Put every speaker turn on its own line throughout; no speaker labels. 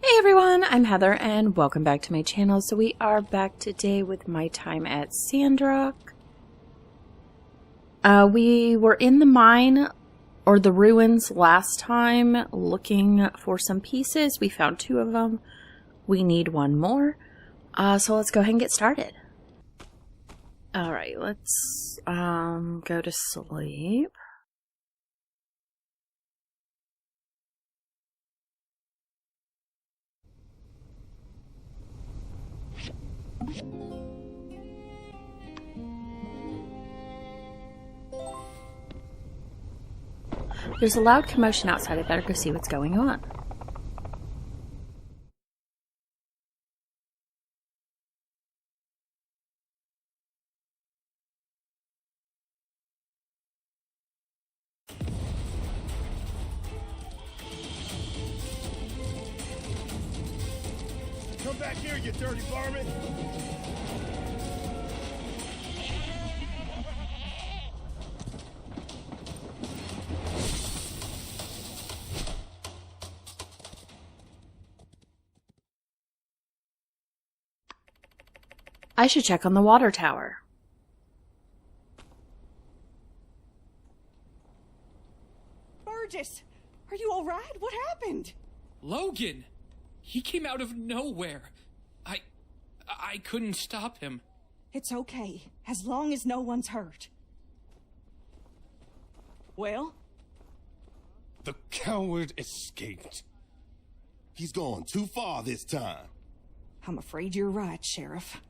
Hey everyone, I'm Heather and welcome back to my channel. So we are back today with my time at Sandrock. We were in the mine or the ruins last time looking for some pieces. We found 2 of them. We need 1 more. So let's go ahead and get started. Alright, let's go to sleep. There's a loud commotion outside. I better go see what's going on.
Come back here, you dirty varmint!
I should check on the water tower.
Burgess, are you all right? What happened?
Logan! He came out of nowhere. I couldn't stop him.
It's okay, as long as no one's hurt. Well?
The coward escaped. He's gone too far this time.
I'm afraid you're right, Sheriff.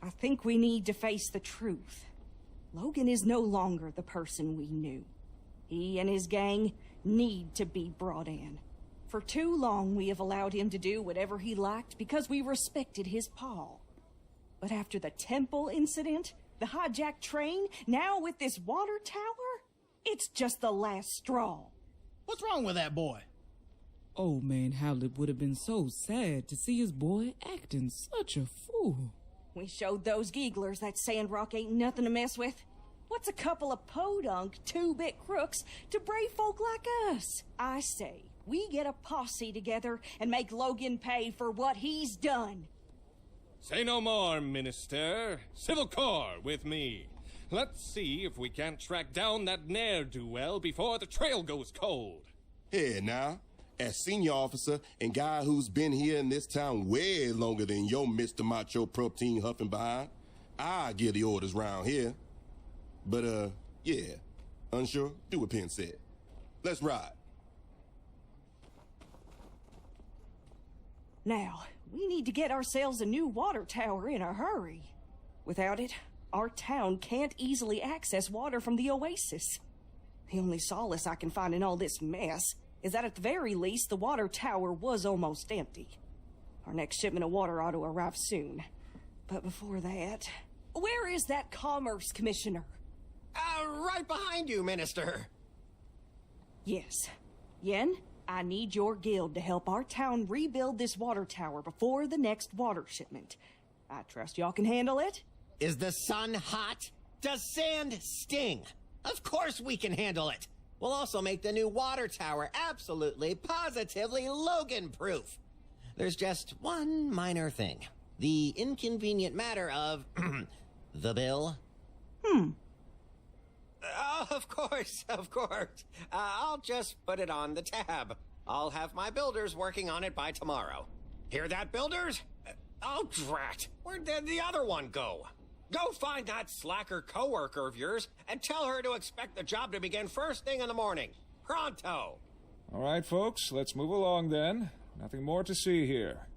I think we need to face the truth. Logan is no longer the person we knew. He and his gang need to be brought in. For too long, we have allowed him to do whatever he liked because we respected his paw. But after the temple incident, the hijacked train, now with this water tower, it's just the last straw.
What's wrong with that boy?
Old man Howlett would have been so sad to see his boy acting such a fool.
We showed those gigglers that Sandrock ain't nothing to mess with. What's a couple of podunk, 2-bit crooks to brave folk like us? I say, we get a posse together and make Logan pay for what he's done.
Say no more, Minister. Civil Corps with me. Let's see if we can't track down that ne'er-do-well before the trail goes cold.
Here now, as senior officer and guy who's been here in this town way longer than your Mr. Macho protein huffing behind, I give the orders round here. But, yeah, unsure? Do what Penn said. Let's ride.
Now, we need to get ourselves a new water tower in a hurry. Without it, our town can't easily access water from the oasis. The only solace I can find in all this mess is that at the very least, the water tower was almost empty. Our next shipment of water ought to arrive soon. But before that, where is that Commerce Commissioner?
Right behind you, Minister.
Yes. Yen, I need your guild to help our town rebuild this water tower before the next water shipment. I trust y'all can handle it?
Is the sun hot? Does sand sting? Of course we can handle it. We'll also make the new water tower absolutely, positively Logan-proof. There's just one minor thing. The inconvenient matter of the bill. Of course. I'll just put it on the tab. I'll have my builders working on it by tomorrow. Hear that, builders? Oh, drat. Where'd the other one go? Go find that slacker coworker of yours and tell her to expect the job to begin first thing in the morning. Pronto.
All right, folks, let's move along then. Nothing more to see here.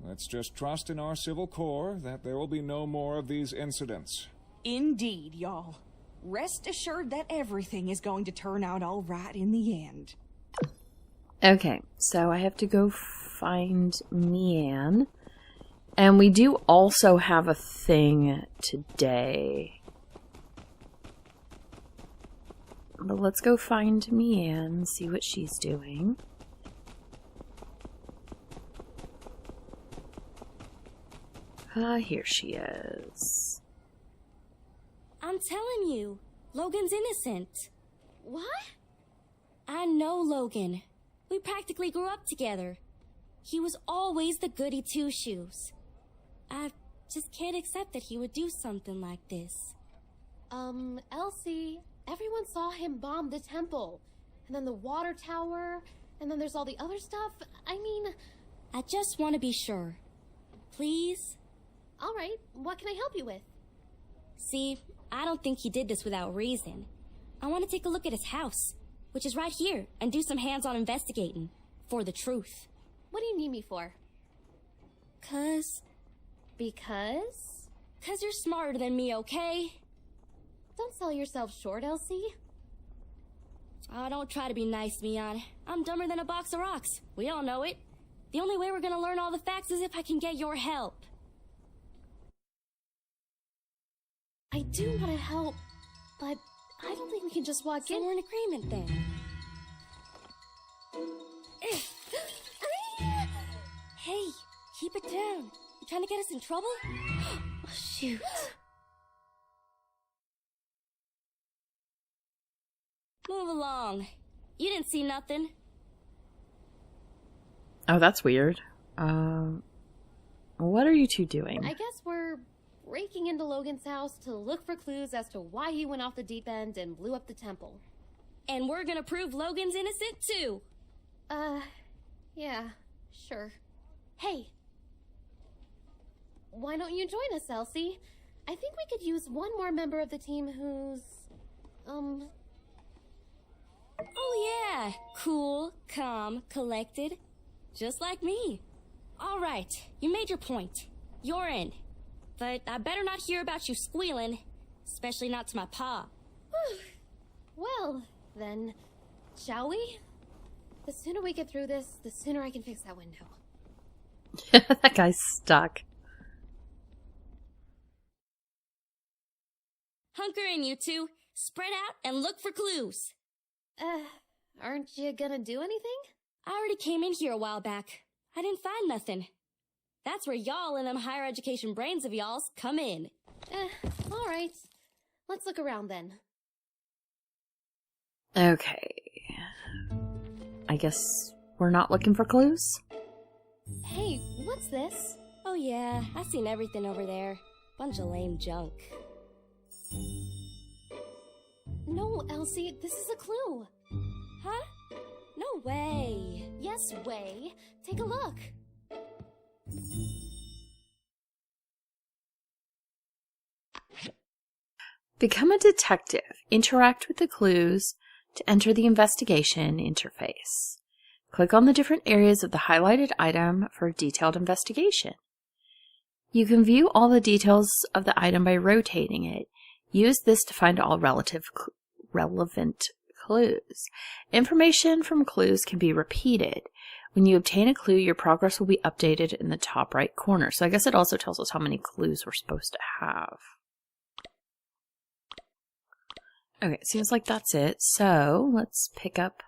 Let's just trust in our Civil Corps that there will be no more of these incidents.
Indeed, y'all. Rest assured that everything is going to turn out all right in the end.
Okay, so I have to go find Mian. And we do also have a thing today. But let's go find Mian, see what she's doing. Here she is.
I'm telling you, Logan's innocent. What? I know Logan. We practically grew up together. He was always the goody two-shoes. I just can't accept that he would do something like this.
Elsie, everyone saw him bomb the temple. And then the water tower, and then there's all the other stuff. I mean...
I just want to be sure. Please?
All right, what can I help you with?
See, I don't think he did this without reason. I want to take a look at his house, which is right here, and do some hands-on investigating. For the truth.
What do you need me for?
'Cause...
Because?
'Cause you're smarter than me, okay?
Don't sell yourself short, Elsie.
Oh, don't try to be nice, Mian. I'm dumber than a box of rocks. We all know it. The only way we're gonna learn all the facts is if I can get your help.
I do want to help, but I don't think we can just walk in.
We're in agreement then. Hey, keep it down. You trying to get us in trouble?
Oh, shoot.
Move along. You didn't see nothing.
Oh, that's weird. What are you two doing?
I guess we're breaking into Logan's house to look for clues as to why he went off the deep end and blew up the temple.
And we're gonna prove Logan's innocent too.
Yeah, sure. Hey, why don't you join us, Elsie? I think we could use one more member of the team who's,
Oh yeah, cool, calm, collected. Just like me. All right, you made your point. You're in. But I better not hear about you squealing. Especially not to my pa.
Well, then, shall we? The sooner we get through this, the sooner I can fix that window.
That guy's stuck.
Hunker in, you two. Spread out and look for clues.
Aren't you gonna do anything?
I already came in here a while back. I didn't find nothing. That's where y'all and them higher education brains of y'all's come in.
All right. Let's look around then.
Okay. I guess we're not looking for clues?
Hey, what's this?
Oh yeah, I've seen everything over there. Bunch of lame junk.
No, Elsie, this is a clue.
Huh? No way.
Yes, way. Take a look.
Become a detective. Interact with the clues to enter the investigation interface. Click on the different areas of the highlighted item for a detailed investigation. You can view all the details of the item by rotating it. Use this to find all relevant clues. Information from clues can be repeated. When you obtain a clue, your progress will be updated in the top right corner. So I guess it also tells us how many clues we're supposed to have. Okay, it seems like that's it. So let's pick up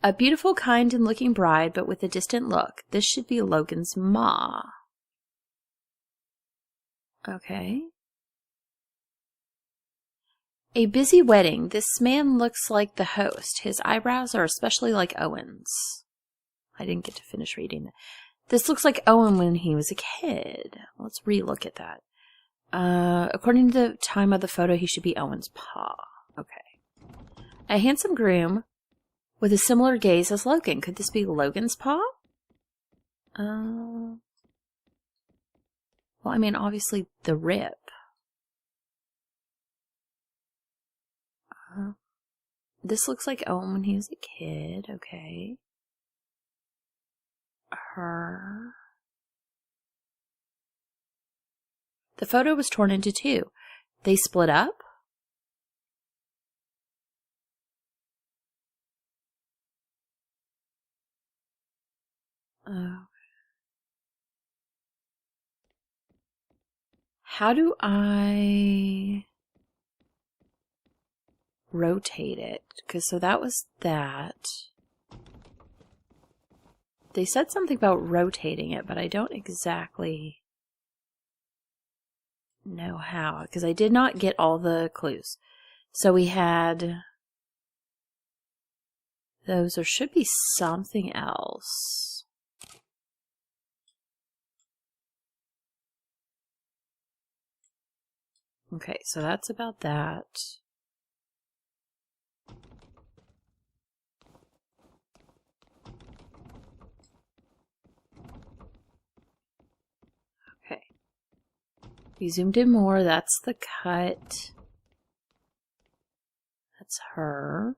a beautiful, kind, and looking bride, but with a distant look. This should be Logan's ma. Okay. A busy wedding. This man looks like the host. His eyebrows are especially like Owen's. I didn't get to finish reading it. This looks like Owen when he was a kid. Let's re-look at that. According to the time of the photo, he should be Owen's pa. Okay. A handsome groom with a similar gaze as Logan. Could this be Logan's pa? Well, I mean, obviously the rip. This looks like Owen when he was a kid. Okay. Her. The photo was torn into two. They split up? How do I rotate it? Because so that was that. They said something about rotating it, but I don't exactly know how, because I did not get all the clues. So we had those. There should be something else. Okay, so that's about that. Okay. We zoomed in more. That's the cut. That's her.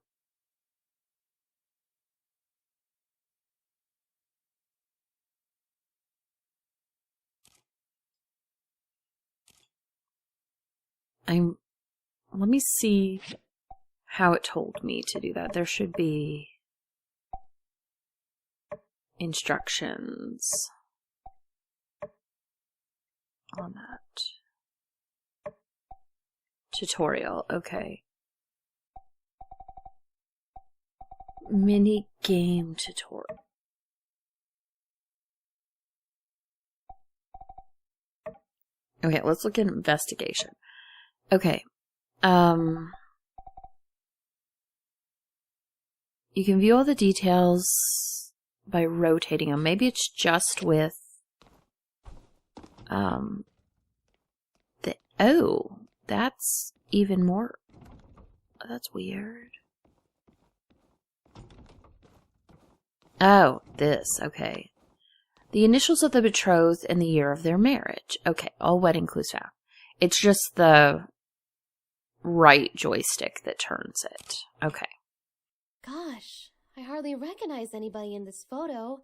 Let me see how it told me to do that. There should be instructions on that. Tutorial, okay. Mini game tutorial. Okay, let's look at investigation. Okay. You can view all the details by rotating them. Maybe it's just with oh, that's even more. That's weird. Oh, this, okay. The initials of the betrothed and the year of their marriage. Okay, all wedding clues found. It's just the right joystick that turns it. Okay.
Gosh, I hardly recognize anybody in this photo.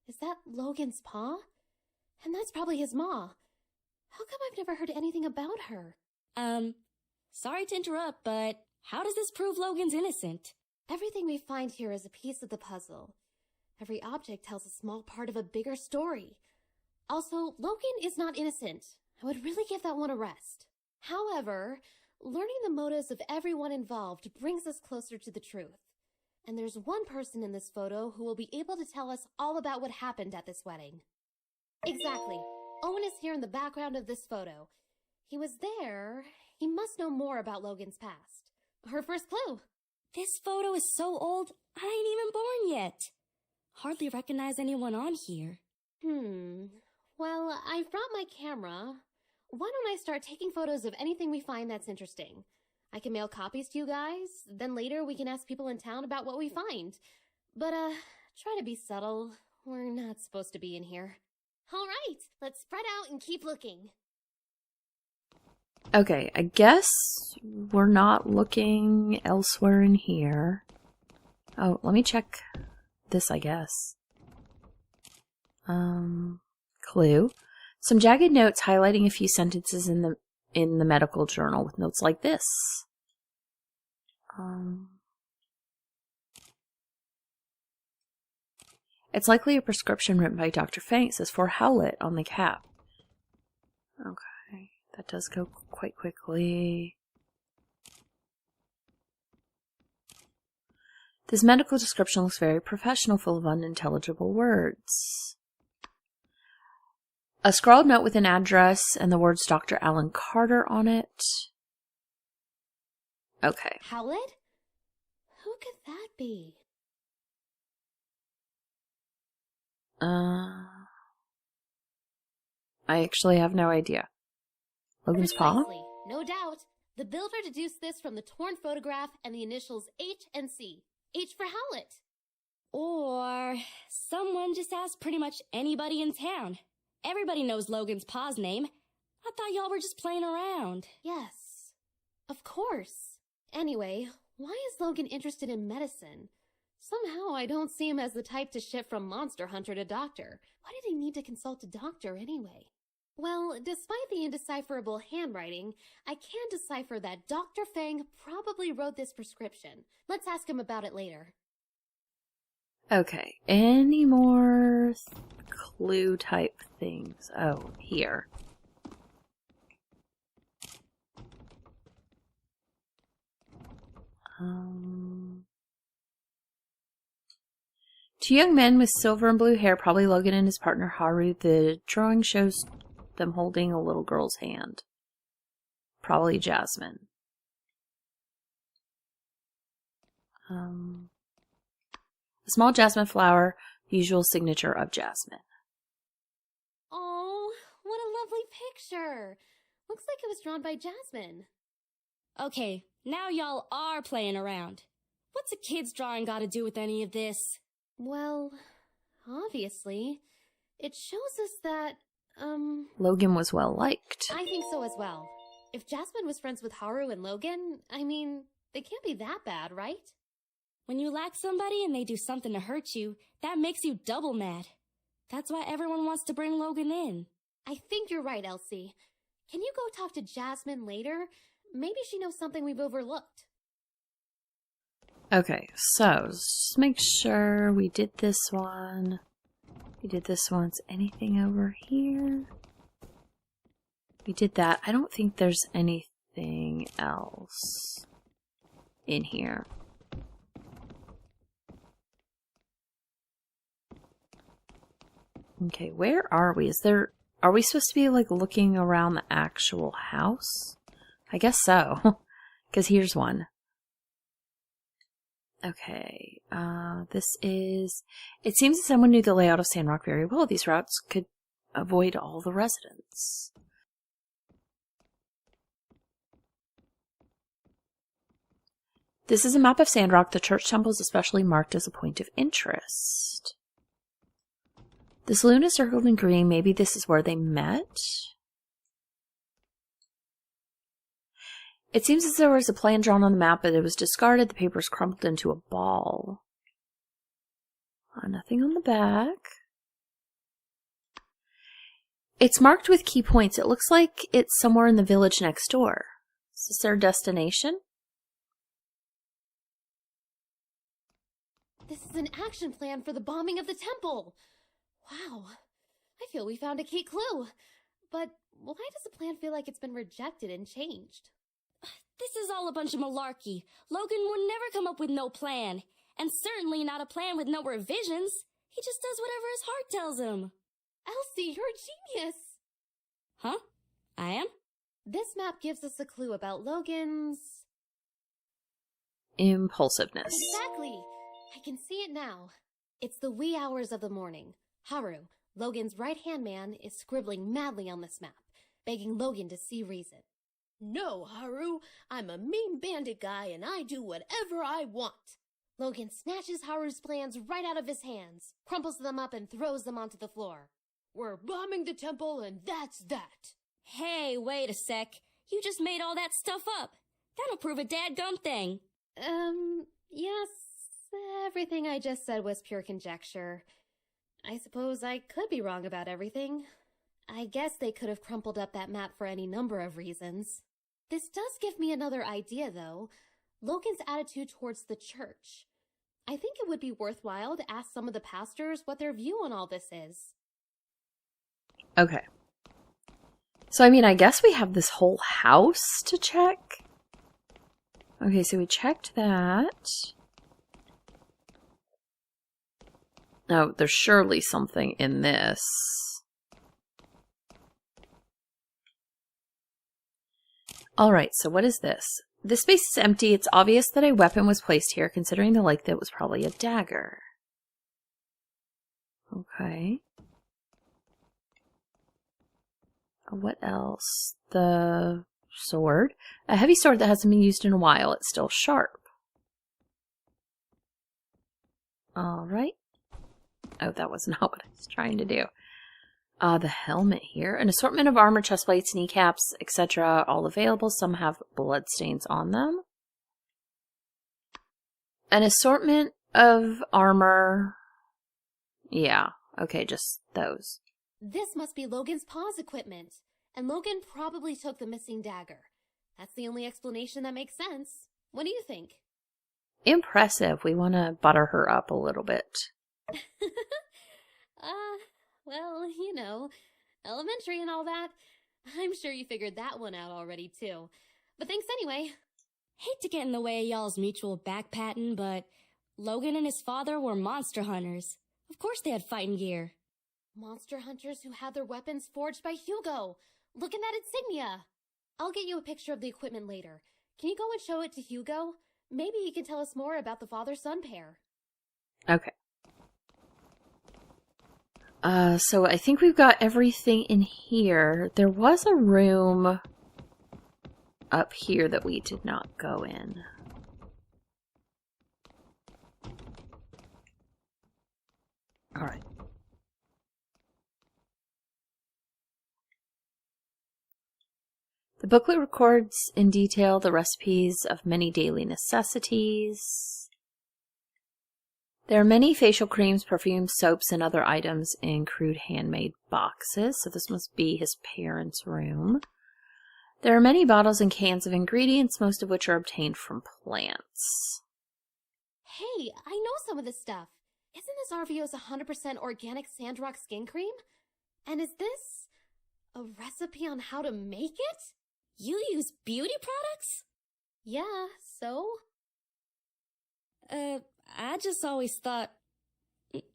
Is that Logan's pa? And that's probably his ma. How come I've never heard anything about her?
Sorry to interrupt, but how does this prove Logan's innocent?
Everything we find here is a piece of the puzzle. Every object tells a small part of a bigger story. Also, Logan is not innocent. I would really give that one a rest. However, learning the motives of everyone involved brings us closer to the truth. And there's one person in this photo who will be able to tell us all about what happened at this wedding. Exactly. Owen is here in the background of this photo. He was there. He must know more about Logan's past. Her first clue.
This photo is so old, I ain't even born yet. Hardly recognize anyone on here.
Well, I brought my camera. Why don't I start taking photos of anything we find that's interesting? I can mail copies to you guys, then later we can ask people in town about what we find. But, try to be subtle. We're not supposed to be in here. All right, let's spread out and keep looking.
Okay, I guess we're not looking elsewhere in here. Oh, let me check this, I guess. Clue. Some jagged notes highlighting a few sentences in the medical journal with notes like this. It's likely a prescription written by Dr. Fang. It says for Howlett on the cap. Okay, that does go quite quickly. This medical description looks very professional, full of unintelligible words. A scrawled note with an address and the words Dr. Alan Carter on it. Okay.
Howlett? Who could that be?
I actually have no idea. Logan's pa?
Precisely. No doubt. The builder deduced this from the torn photograph and the initials H and C. H for Howlett.
Or someone just asked pretty much anybody in town. Everybody knows Logan's pa's name. I thought y'all were just playing around.
Yes, of course. Anyway, why is Logan interested in medicine? Somehow I don't see him as the type to shift from monster hunter to doctor. Why did he need to consult a doctor anyway? Well, despite the indecipherable handwriting, I can decipher that Dr. Fang probably wrote this prescription. Let's ask him about it later.
Okay, any more clue type things? Oh, here. Two young men with silver and blue hair, probably Logan and his partner Haru. The drawing shows them holding a little girl's hand. Probably Jasmine. Small jasmine flower, usual signature of jasmine.
Oh, what a lovely picture. Looks like it was drawn by Jasmine.
Okay, now y'all are playing around. What's a kid's drawing got to do with any of this?
Well, obviously, it shows us that,
Logan was well liked.
I think so as well. If Jasmine was friends with Haru and Logan, I mean, they can't be that bad, right?
When you like somebody and they do something to hurt you, that makes you double mad. That's why everyone wants to bring Logan in.
I think you're right, Elsie. Can you go talk to Jasmine later? Maybe she knows something we've overlooked.
Okay, so just make sure we did this one. We did this once. Anything over here? We did that. I don't think there's anything else in here. Okay, where are we? Are we supposed to be like looking around the actual house? I guess so. Because here's one. Okay, it seems that someone knew the layout of Sandrock very well. These routes could avoid all the residents. This is a map of Sandrock. The church temple is especially marked as a point of interest. The saloon is circled in green. Maybe this is where they met. It seems as there was a plan drawn on the map, but it was discarded. The paper is crumpled into a ball. Nothing on the back. It's marked with key points. It looks like it's somewhere in the village next door. Is this their destination?
This is an action plan for the bombing of the temple. Wow. I feel we found a key clue. But why does the plan feel like it's been rejected and changed?
This is all a bunch of malarkey. Logan would never come up with no plan. And certainly not a plan with no revisions. He just does whatever his heart tells him.
Elsie, you're a genius!
Huh? I am?
This map gives us a clue about Logan's...
impulsiveness.
Exactly! I can see it now. It's the wee hours of the morning. Haru, Logan's right-hand man, is scribbling madly on this map, begging Logan to see reason.
No, Haru, I'm a mean bandit guy and I do whatever I want.
Logan snatches Haru's plans right out of his hands, crumples them up and throws them onto the floor.
We're bombing the temple and that's that.
Hey, wait a sec. You just made all that stuff up. That'll prove a dadgum thing.
Yes, everything I just said was pure conjecture. I suppose I could be wrong about everything. I guess they could have crumpled up that map for any number of reasons. This does give me another idea, though. Logan's attitude towards the church. I think it would be worthwhile to ask some of the pastors what their view on all this is.
Okay. So, I mean, I guess we have this whole house to check. Okay, so we checked that. Oh, there's surely something in this. Alright, so what is this? This space is empty. It's obvious that a weapon was placed here, considering the length it was probably a dagger. Okay. What else? The sword. A heavy sword that hasn't been used in a while. It's still sharp. Alright. Oh, that was not what I was trying to do. The helmet here. An assortment of armor, chest plates, kneecaps, etc. all available. Some have bloodstains on them. An assortment of armor. Yeah. Okay, just those.
This must be Logan's paw's equipment. And Logan probably took the missing dagger. That's the only explanation that makes sense. What do you think?
Impressive. We want to butter her up a little bit.
Well, you know, elementary and all that. I'm sure you figured that one out already, too. But thanks anyway.
Hate to get in the way of y'all's mutual back-patting, but Logan and his father were monster hunters. Of course they had fighting gear.
Monster hunters who had their weapons forged by Hugo. Look at that insignia. I'll get you a picture of the equipment later. Can you go and show it to Hugo? Maybe he can tell us more about the father-son pair.
Okay. So I think we've got everything in here. There was a room up here that we did not go in. Alright. The booklet records in detail the recipes of many daily necessities. There are many facial creams, perfumes, soaps, and other items in crude handmade boxes. So this must be his parents' room. There are many bottles and cans of ingredients, most of which are obtained from plants.
Hey, I know some of this stuff. Isn't this RVO's 100% organic Sandrock skin cream? And is this a recipe on how to make it?
You use beauty products?
Yeah, so?
I just always thought...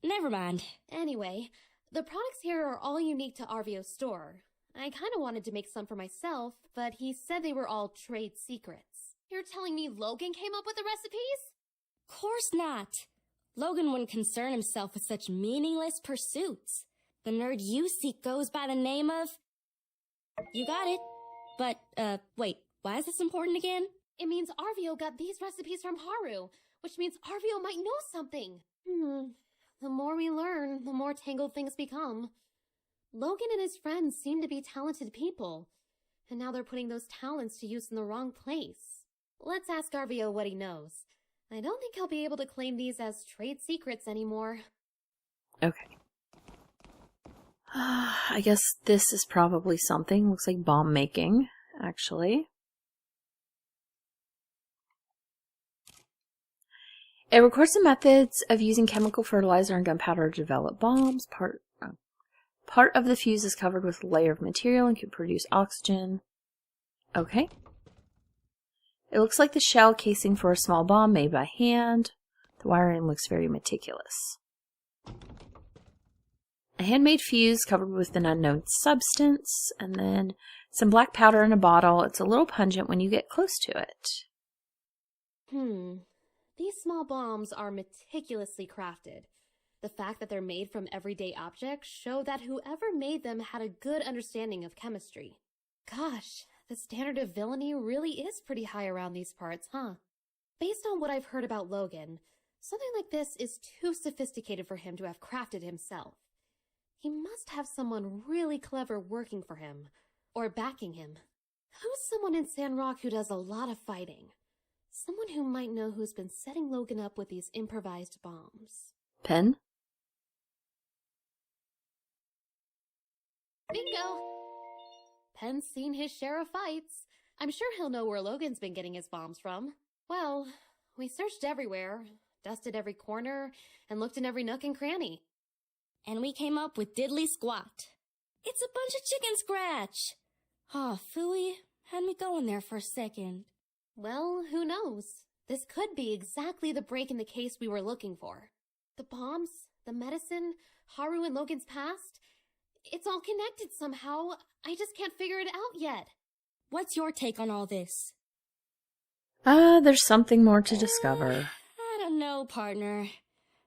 Never mind.
Anyway, the products here are all unique to RVO's store. I kind of wanted to make some for myself, but he said they were all trade secrets. You're telling me Logan came up with the recipes?
Course not. Logan wouldn't concern himself with such meaningless pursuits. The nerd you seek goes by the name of... You got it. But, wait, why is this important again?
It means RVO got these recipes from Haru, which means RVO might know something. The more we learn, the more tangled things become. Logan and his friends seem to be talented people, and now they're putting those talents to use in the wrong place. Let's ask RVO what he knows. I don't think he'll be able to claim these as trade secrets anymore.
Okay. I guess this is probably something. Looks like bomb making, actually. It records the methods of using chemical fertilizer and gunpowder to develop bombs. Part of the fuse is covered with a layer of material and can produce oxygen. Okay. It looks like the shell casing for a small bomb made by hand. The wiring looks very meticulous. A handmade fuse covered with an unknown substance, and then some black powder in a bottle. It's a little pungent when you get close to it.
These small bombs are meticulously crafted. The fact that they're made from everyday objects show that whoever made them had a good understanding of chemistry. Gosh, the standard of villainy really is pretty high around these parts, huh? Based on what I've heard about Logan, something like this is too sophisticated for him to have crafted himself. He must have someone really clever working for him, or backing him. Who's someone in Sandrock who does a lot of fighting? Someone who might know who's been setting Logan up with these improvised bombs.
Pen?
Bingo! Pen's seen his share of fights. I'm sure he'll know where Logan's been getting his bombs from. Well, we searched everywhere, dusted every corner, and looked in every nook and cranny.
And we came up with diddly squat. It's a bunch of chicken scratch. Aw, phooey, had me going there for a second.
Well, who knows? This could be exactly the break in the case we were looking for. The bombs, the medicine, Haru and Logan's past. It's all connected somehow. I just can't figure it out yet.
What's your take on all this?
There's something more to discover.
I don't know, partner.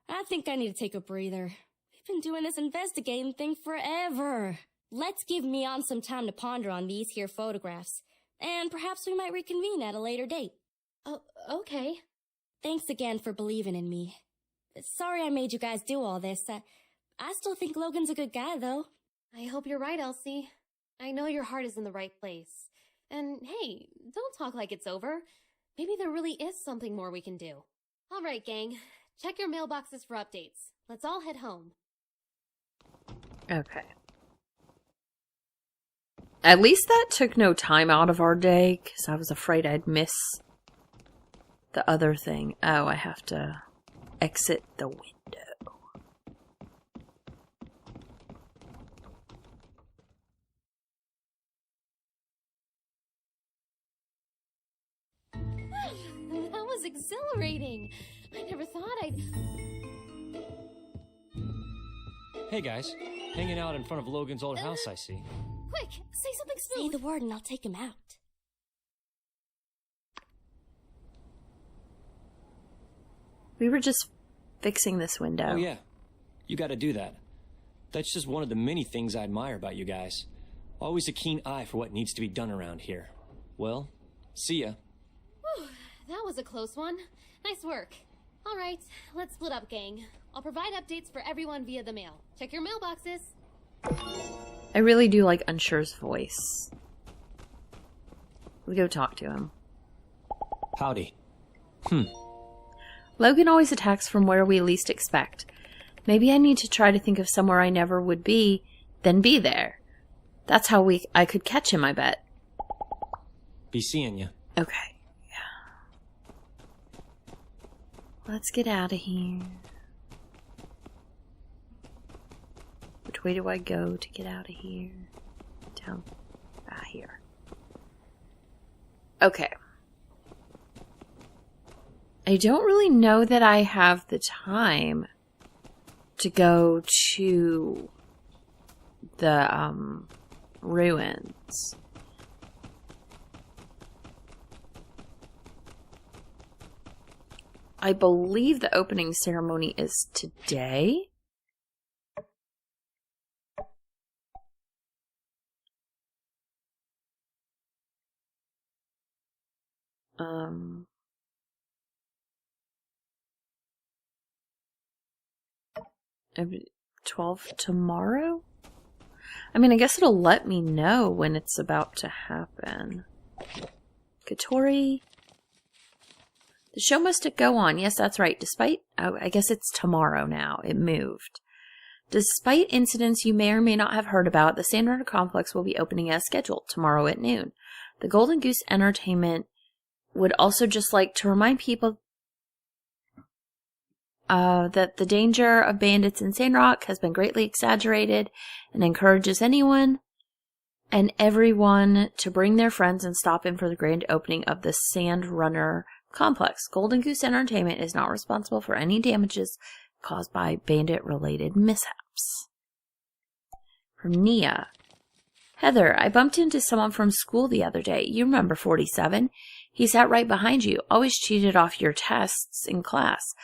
I think I need to take a breather. We've been doing this investigating thing forever. Let's give Mion some time to ponder on these here photographs, and perhaps we might reconvene at a later date.
Okay.
Thanks again for believing in me. Sorry I made you guys do all this. I still think Logan's a good guy, though.
I hope you're right, Elsie. I know your heart is in the right place. And hey, don't talk like it's over. Maybe there really is something more we can do. All right, gang. Check your mailboxes for updates. Let's all head home.
Okay. At least that took no time out of our day, because I was afraid I'd miss the other thing. Oh, I have to exit the window.
That was exhilarating. I never thought I'd...
Hey guys, hanging out in front of Logan's old house, I see.
Quick, say something smooth.
Say the word and I'll take him out.
We were just fixing this window.
Oh yeah, you gotta do that. That's just one of the many things I admire about you guys. Always a keen eye for what needs to be done around here. Well, see ya.
Whew, that was a close one. Nice work. All right, let's split up, gang. I'll provide updates for everyone via the mail. Check your mailboxes.
I really do like Unsure's voice. We go talk to him.
Howdy.
Logan always attacks from where we least expect. Maybe I need to try to think of somewhere I never would be, then be there. That's how I could catch him, I bet.
Be seeing ya.
Okay, yeah. Let's get out of here. Which way do I go to get out of here? Down. Here. Okay. I don't really know that I have the time to go to the ruins. I believe the opening ceremony is today. Maybe 12 tomorrow? I mean, I guess it'll let me know when it's about to happen. Katori. The show must go on. Yes, that's right. Despite, oh, I guess it's tomorrow now. It moved. Despite incidents you may or may not have heard about, the Sandrock complex will be opening as scheduled tomorrow at noon. The Golden Goose Entertainment would also just like to remind people that the danger of bandits in Sandrock has been greatly exaggerated and encourages anyone and everyone to bring their friends and stop in for the grand opening of the Sand Runner complex. Golden Goose Entertainment is not responsible for any damages caused by bandit-related mishaps. From Nia. Heather, I bumped into someone from school the other day. You remember 47? He sat right behind you, always cheated off your tests in class.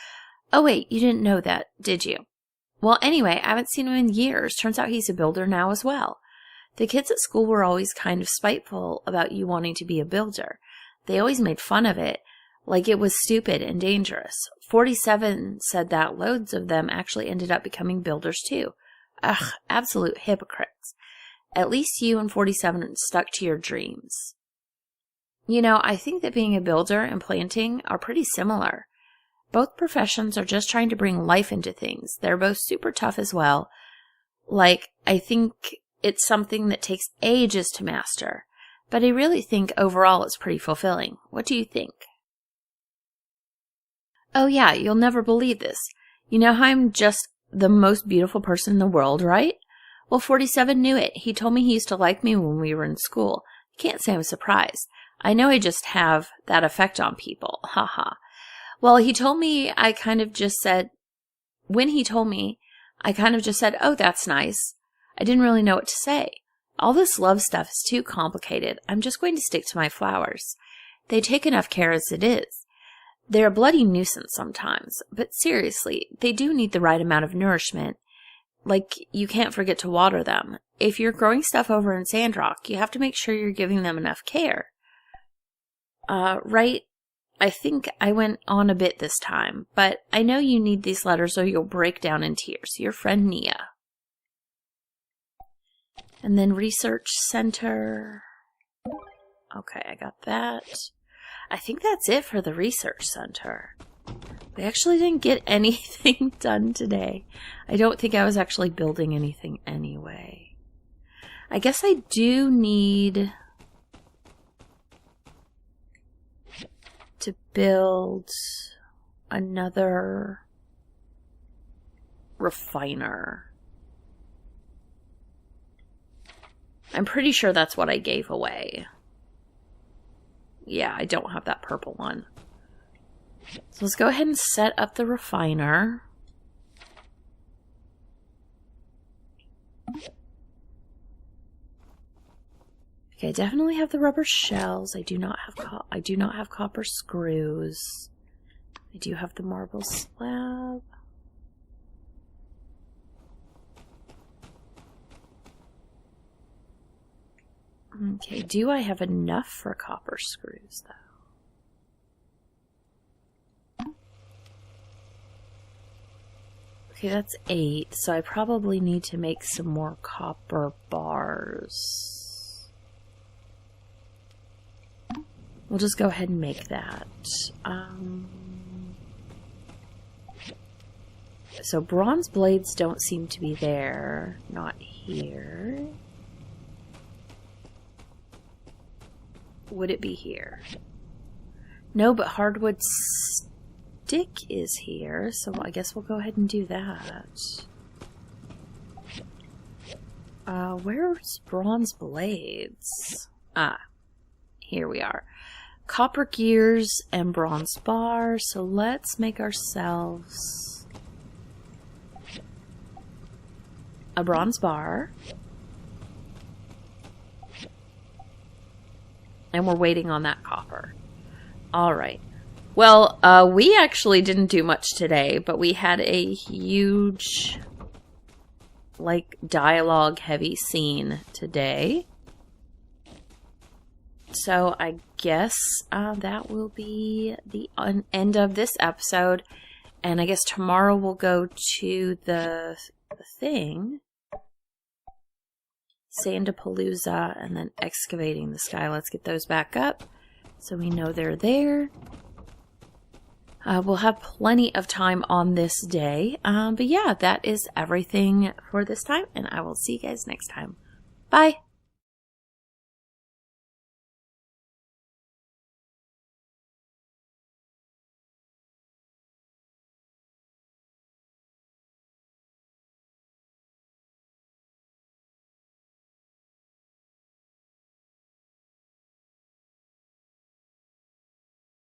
Oh wait, you didn't know that, did you? Well, anyway, I haven't seen him in years. Turns out he's a builder now as well. The kids at school were always kind of spiteful about you wanting to be a builder. They always made fun of it, like it was stupid and dangerous. 47 said that loads of them actually ended up becoming builders too. Ugh, absolute hypocrites. At least you and 47 stuck to your dreams. You know, I think that being a builder and planting are pretty similar. Both professions are just trying to bring life into things. They're both super tough as well. Like, I think it's something that takes ages to master. But I really think overall it's pretty fulfilling. What do you think? Oh yeah, you'll never believe this. You know how I'm just the most beautiful person in the world, right? Well, 47 knew it. He told me he used to like me when we were in school. Can't say I'm surprised. I know I just have that effect on people. Haha. Well, he told me I kind of just said, oh, that's nice. I didn't really know what to say. All this love stuff is too complicated. I'm just going to stick to my flowers. They take enough care as it is. They're a bloody nuisance sometimes, but seriously, they do need the right amount of nourishment. Like, you can't forget to water them. If you're growing stuff over in Sandrock, you have to make sure you're giving them enough care. Right? I think I went on a bit this time, but I know you need these letters or you'll break down in tears. Your friend Nia. And then Research Center. Okay, I got that. I think that's it for the Research Center. We actually didn't get anything done today. I don't think I was actually building anything anyway. I guess I do need to build another refiner. I'm pretty sure that's what I gave away. Yeah, I don't have that purple one. So let's go ahead and set up the refiner. Okay, I definitely have the rubber shells. I do not have copper screws. I do have the marble slab. Okay, do I have enough for copper screws, though? Okay, that's 8, so I probably need to make some more copper bars. We'll just go ahead and make that. So bronze blades don't seem to be there. Not here. Would it be here? No, but hardwood stick is here, so I guess we'll go ahead and do that. Where's bronze blades? Ah, here we are. Copper gears and bronze bars, so let's make ourselves a bronze bar. And we're waiting on that copper. Alright. Well, we actually didn't do much today, but we had a huge, like, dialogue-heavy scene today. So I guess that will be the end of this episode. And I guess tomorrow we'll go to the thing. Sandapalooza, and then excavating the sky. Let's get those back up so we know they're there. We'll have plenty of time on this day. But yeah, that is everything for this time, and I will see you guys next time. Bye!